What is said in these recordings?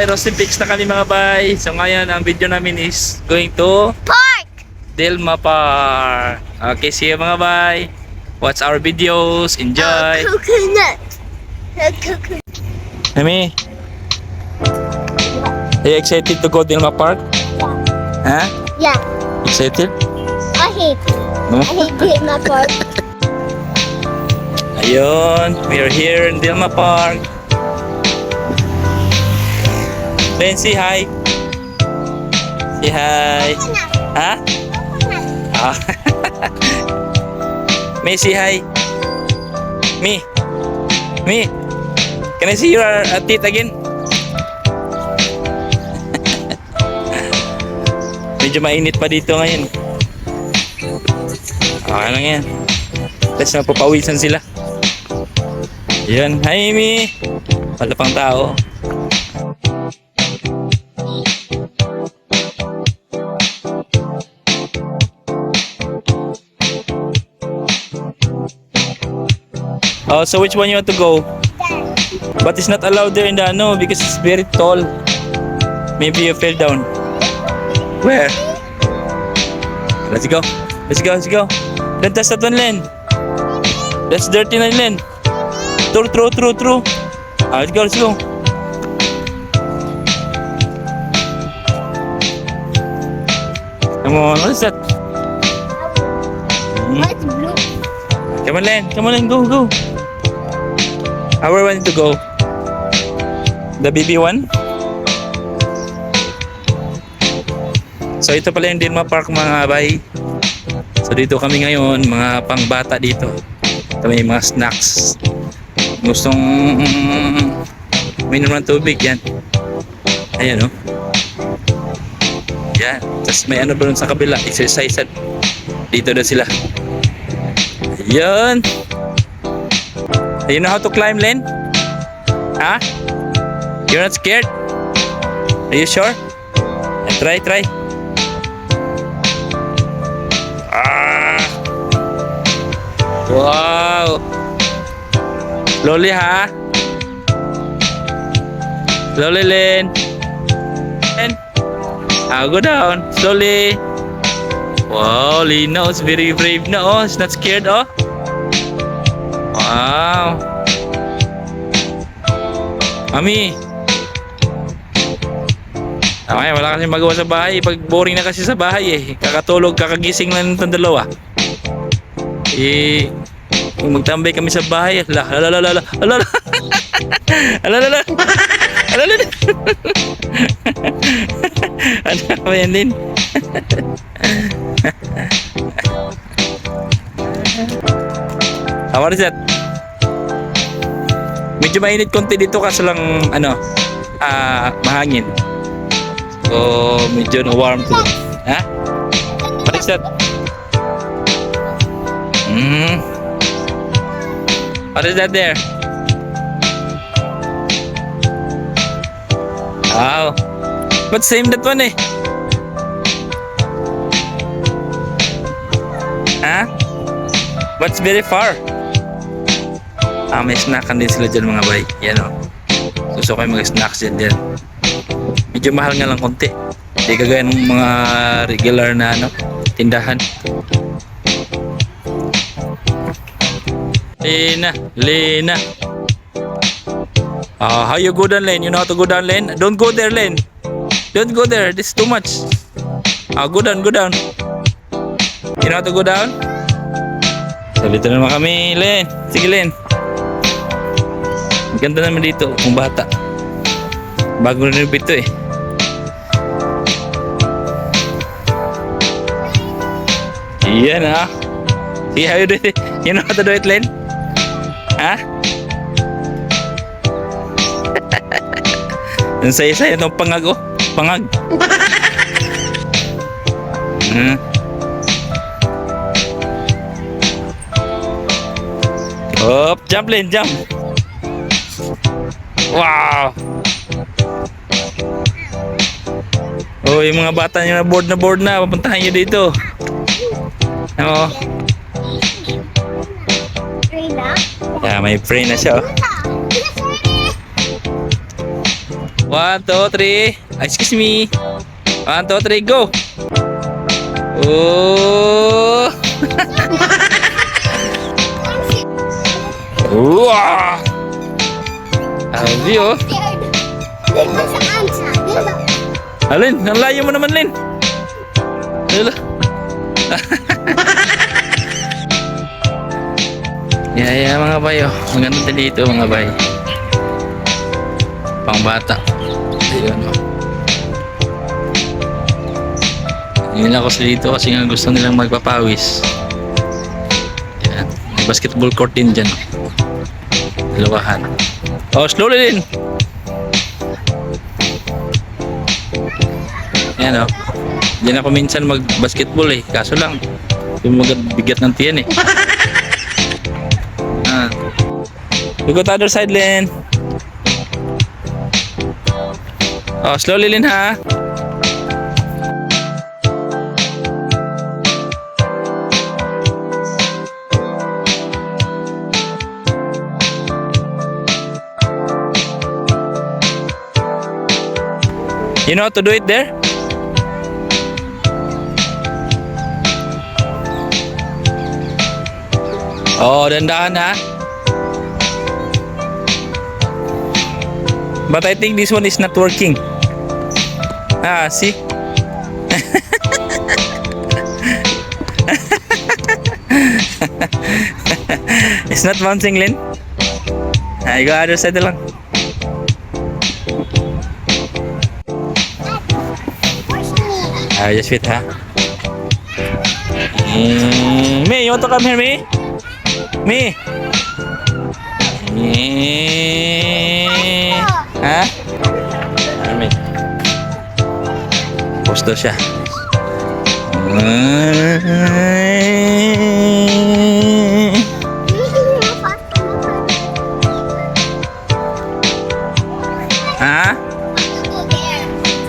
bay, Rosie Fix na kami mga bay. So ngayon ang video namin is going to Park! Dilma Park. Okay, see you mga bay. Watch our videos, enjoy. Coconut. Coconut. Mami, are you excited to go Dilma Park? Huh? Yeah. Excited? I hate. No? I hate Dilma Park. Ayun, we are here in Dilma Park. Then say hi. Say hi. Huh? Ah. May say hi. Me. Can I see your teeth again? Medyo mainit pa dito ngayon. Okay lang yan. Tapos napapawisan sila. Yan. Hi, Mi. Wala pang tao. Oh, so which one you want to go? But it's not allowed there in the ano because it's very tall. Maybe you fell down. Where? Let's go. Let's go. Let's go. Don't touch that one, Len. That's dirty na, Len. True. Let's go. Let's go. Come on. What is that? What's blue? Come on, Len. Come on, Len. Go. Where want to go? The baby one? So ito pala yung Dilma Park mga bay. So dito kami ngayon, mga pangbata dito. Ito may mga snacks. Gustong minom ng tubig yan. Ayan o. Yan. Tapos may ano doon sa kabila, exercise. Dito na sila. Ayan. You know how to climb, Len? Huh? You're not scared? Are you sure? Try. Ah! Wow! Slowly, ha? Slowly, Len. Go down. Slowly. Wow, Lino is very brave na. Oh, it's not scared, oh. Wow. Mami. Okay, wala kasi magawa sa bahay. Pag boring na kasi sa bahay eh. Kakatulog, kakagising lang ng dalawa. Kung magtambay kami sa bahay, ala. Ano ba yan din? What is that? Medyo mainit konti dito kasi lang mahangin. So medyo warm to. Ha? What is that? What is that there? Wow. But same that one eh. Huh? But it's very far. May snackan din sila dyan mga bay. Yan o. Gusto ko yung mga snacks dyan. Medyo mahal nga lang konti. Hindi kagaya ng mga regular na tindahan. Lena. How you go down, Len? You know how to go down, Len? Don't go there, Len. Don't go there. This is too much. Go down. You know how to go down? So dito naman kami, Len. Sige, Len. Ganda naman dito kung bata. Bago rin ito eh. Yan ha. See how you do it? You know how to do it, Len? Ha? Ang saya-saya itong pangag oh. Pangag. Hop, jump, Len, jump. Wow. Oh, yung mga bata nyo na board na, papuntahan nyo dito. Oo. Yeah, may free na siya. 1, 2, 3. Excuse me. 1, 2, 3, go. Oh. Wow. Sabi oh. Scared. Dito sa ansa. Dito. Alin, ang layo mo naman, Lin. Lala. Yeah, mga bay, oh. Maganda din dito, mga bay. Pang bata. Ayun, oh. Yun lang ako sa dito kasi nga gusto nilang magpapawis. Yan. May basketball court din dyan, oh. Dalawahan. Oh, slowly din. Yan, oh. Diyan ako minsan mag-basketball eh. Kaso lang, yung bigat ng tiyan eh. Ah. We go to other side, Lin. Oh, slowly, Lin, ha? You know how to do it there? Oh, dandahan ha. But I think this one is not working. Ah, see? It's not bouncing, Lin. Ah, you go other side lang. Ah, just wait ha. Me, you want to come here, me? Me? Ha? Me. Post daw siya. Ha?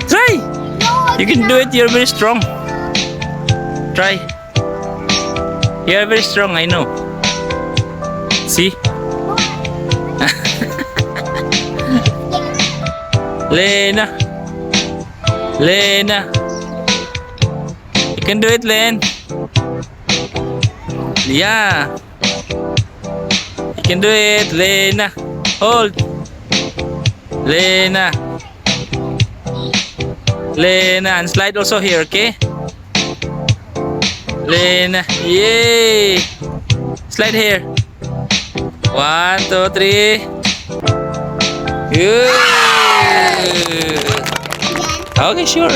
Try! You can do it, you're very strong. Try. You're very strong, I know. See? Lena. Lena. You can do it, Len. Yeah. You can do it, Lena. Hold. Lena. Lena. And slide also here, okay? Lena. Yay. Slide here. 1, 2, 3. Good. Okay, sure.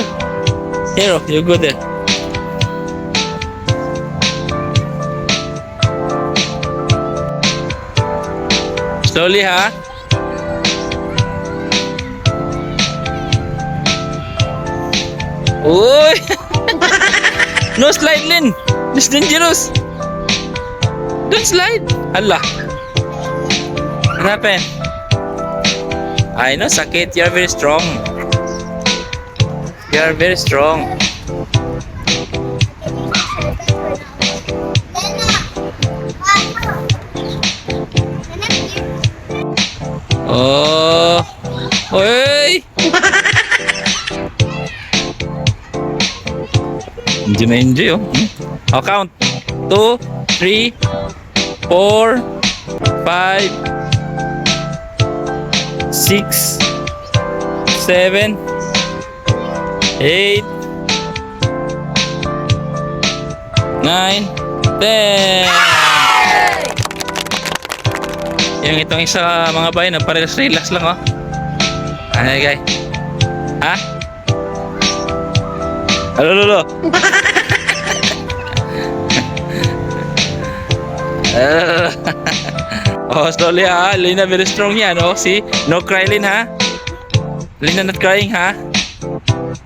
Here, you go there. Slowly, ha? Uy! No slide, Lin. It's dangerous. Don't slide. Allah. What happened? I know, sakit. You're very strong. You're very strong. Oh. Oy. Enjoy na enjoy, oh. I'll count. 2, 3, 4, 5, 6, 7, 8, 9, 10. Yung itong isa mga bayan, relax lang, oh. Ano guys? Ha? Lolo. Oh, slowly ha. Lina very strong yan, oh. See? No cry, Lin, ha? Lina not crying, ha?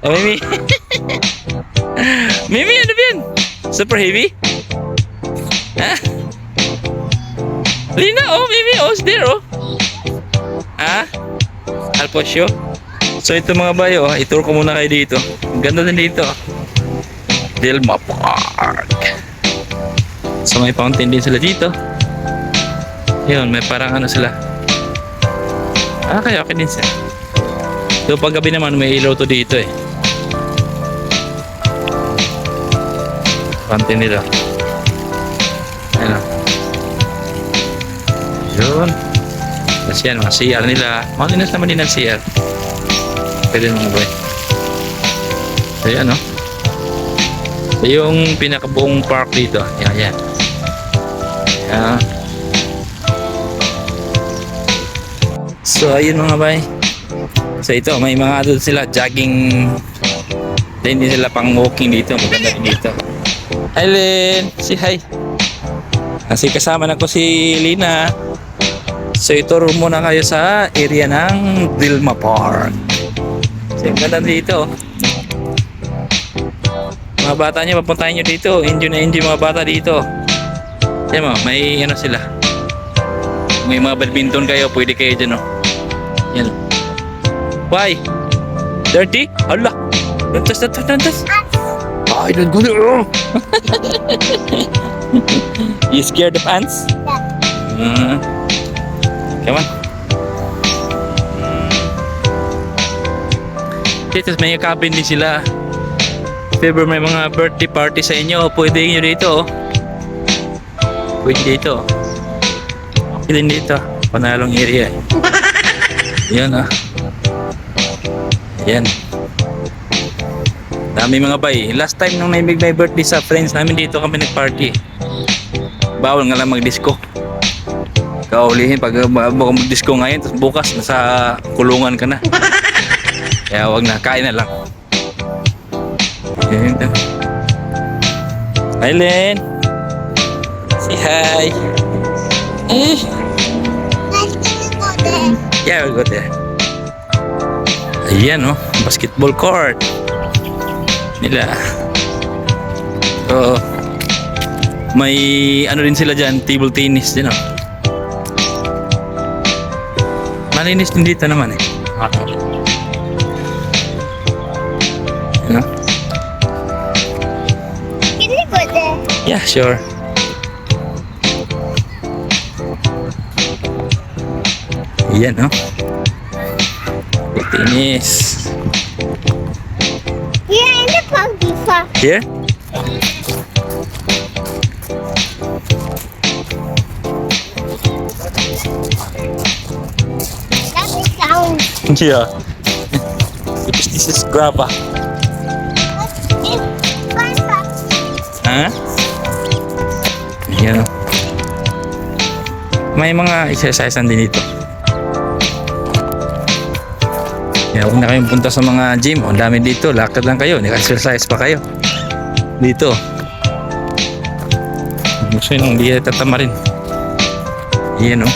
Oh, Mimi. Mimi, ano ba yan? Super heavy? Ha? Lina, oh, Mimi, oh, it's there, oh. Ha? I'll push you. So, ito mga bayo, oh, ituro ko muna kayo dito. Ang ganda din dito. Delma Park. So, may fountain din sila dito. Yun, may parang ano sila. Okay din sila. So pag gabi naman may ilaw to dito eh. Pante nila. Ayan o. Yun. Tapos yan, mga CR nila. Malinis naman din ang CR. Pwede mga boy. Ayan o. So yung pinakabuong park dito. Yan, yan. Ayan. So ayun mga bay. So ito, may mga doon sila jogging. Hindi sila pang walking dito. Maganda rin dito. Hi Lynn, say hi. Kasi kasama na ko si Lina. So ituro muna kayo sa area ng Dilma Park. So yung ganda dito. Mga bata nyo, papuntahin nyo dito. Enjoy na enjoy mga bata dito. Yan mo, may ano sila. May mga badminton kayo, pwede kayo dyan oh. Yan. Why? Dirty? Hala. Dantas. Ay, don't go there. You scared of ants? Yeah. Come on. Dito may cabin din sila. If ever may mga birthday party sa inyo, pwede nyo dito. Pwede dito. Okay din dito. Panalong area. Yan ah. Yan. Dami mga bay. Last time nung may birthday sa friends namin dito kami nag-party. Bawal nga lang mag-disco. Kaulihin pag mag-disco ngayon tapos bukas nasa kulungan ka na. Kaya wag na, kain na lang. Hi Len. Say hi. Let's go there. Yeah, we'll go there. Ayan oh, basketball court nila. So, may ano din sila dyan, table tennis din oh. Malinis din dito naman eh. Ano? Can we go there? Yeah, sure. Ayan oh. Tennis. Here in the park before. Here? That's the sound. Yeah. Because this is grabba. It's fun park. Ha? Ayan oh. May mga exercise din dito. Kaya huwag na kayong punta sa mga gym. Ang dami dito. Lakad lang kayo. Naka-exercise pa kayo. Dito. Gusto nyo hindi tatama rin. Yan o.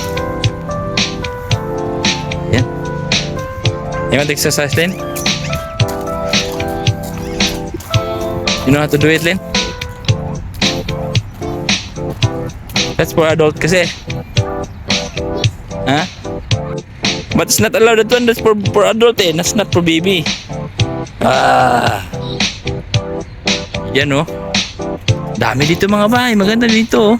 Yan. You want to exercise, Len? You know how to do it, Len? That's for adult kasi. Ha? But it's not allowed that one. That's for adult eh. That's not for baby. Ah. Yan oh. Dami dito mga bahay. Maganda dito oh.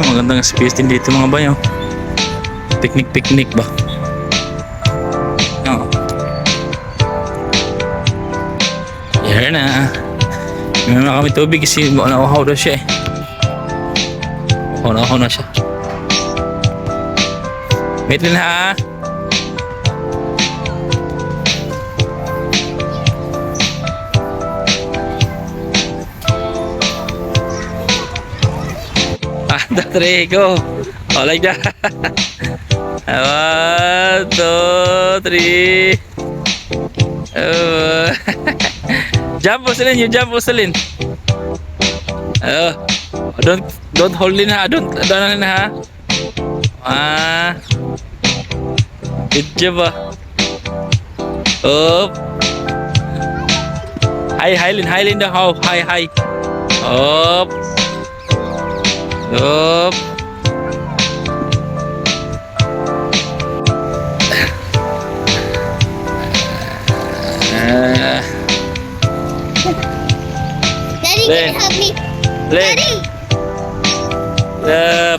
Magandang space din dito mga bahay oh. Picnic ba? Oh. Yan na. May na kami tubig kasi nauhaw daw siya eh. Nauhaw na siya. Wait lang ha. One, two, three, go. Oh, like that. 1, 2, 3. Oh. Jump, Rosalyn. You jump, Rosalyn. Don't hold in ha. Don't in ha. Good job ah. Up. High daw. How? High. Up. Up. help me. Len. Daddy.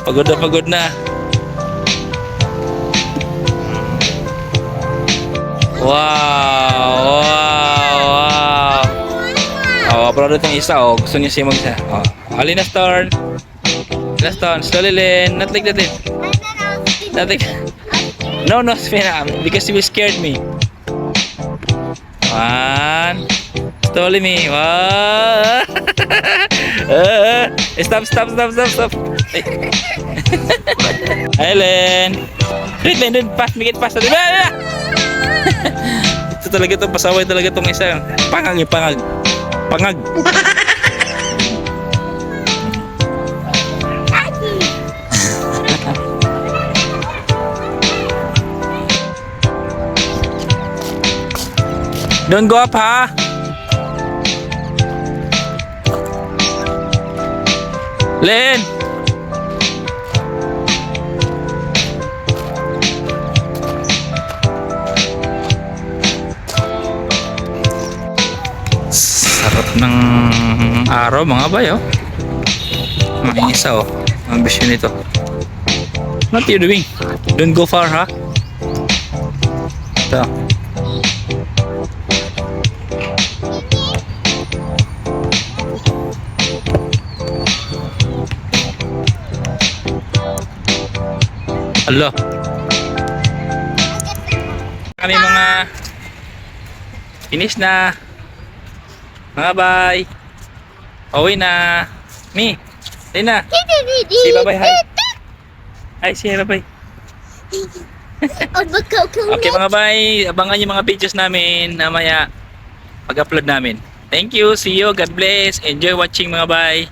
Pagod na. Wow! Oh, proud itong isa. Oh, gusto niya siya mag-isa. Oh, Alina's turn. Last turn. Slowly, Len. Not like that, Len. And then I'll spin. Not like... No, spin up. Because you scared me. One. Slowly, me. One. Stop. Hey, Len. Wait, Len. Pass. Make it fast. Ito talaga itong pasaway talaga itong isa. Pangag. Daddy. Don't go up, ha? Len! Sarap ng araw mga bayo. Mainisa oh. Ang ambisyon nito. What are you doing? Don't go far, ha? Ito. Hello. Kami mga finish na. Mga bye. Uwi na. Mi. Say na. Say bye-bye, hi. Hi, say bye-bye. Okay mga bye. Abangan yung mga videos namin namaya pag-upload namin. Thank you. See you. God bless. Enjoy watching mga bye.